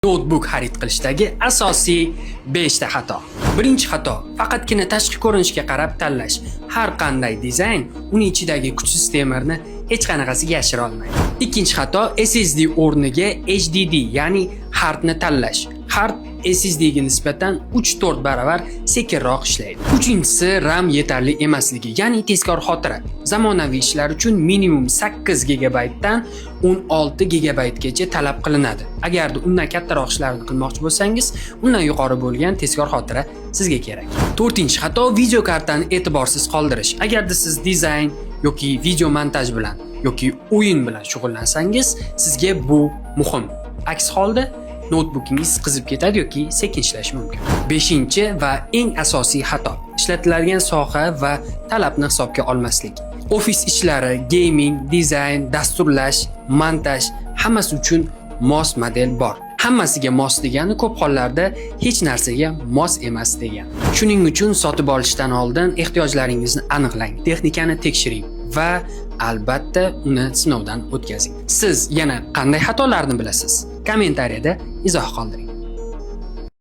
Notebook xarid qilishdagi asosiy 5 ta xato. Birinchi xato, faqatgina tashqi ko'rinishga qarab tanlash. Har qanday dizayn uning ichidagi kuchsiz temirni hech qanaqasiga yashira olmaydi. Ikkinchi xato, SSD o'rniga HDD, ya'ni hardni tanlash. Hard SSDga nisbatan 3-4 baravar sekinroq ishlaydi. Uchinchisi, RAM yetarli emasligi, ya'ni tezkor xotira. Zamonaviy ishlar uchun minimum 8 GB dan 16 GB gacha talab qilinadi. Agarda undan kattaroq ishlarni qilmoqchi bo'lsangiz, undan yuqori bo'lgan tezkor xotira sizga kerak. To'rtinchi xato, video kartani e'tiborsiz qoldirish. Agarda siz dizayn yoki video montaj bilan yoki o'yin bilan shug'ullansangiz, sizga bu muhim. Aks holda notebookingiz qizib ketadi yoki sekin ishlashi mumkin. Beshinchi va eng asosiy xato, ishlatiladigan soha va talabni hisobga olmaslik. Ofis ishlari, gaming, dizayn, dasturlash, montaj hammasi uchun mos model bor. Hammasiga mos degani ko'p hollarda hech narsaga mos emas degan. Shuning uchun sotib olishdan oldin ehtiyojlaringizni aniqlang, texnikani tekshiring va albatta uni sinovdan o'tkazing. Siz yana qanday xatolarni bilasiz? Kommentariyada izoh qoldiring.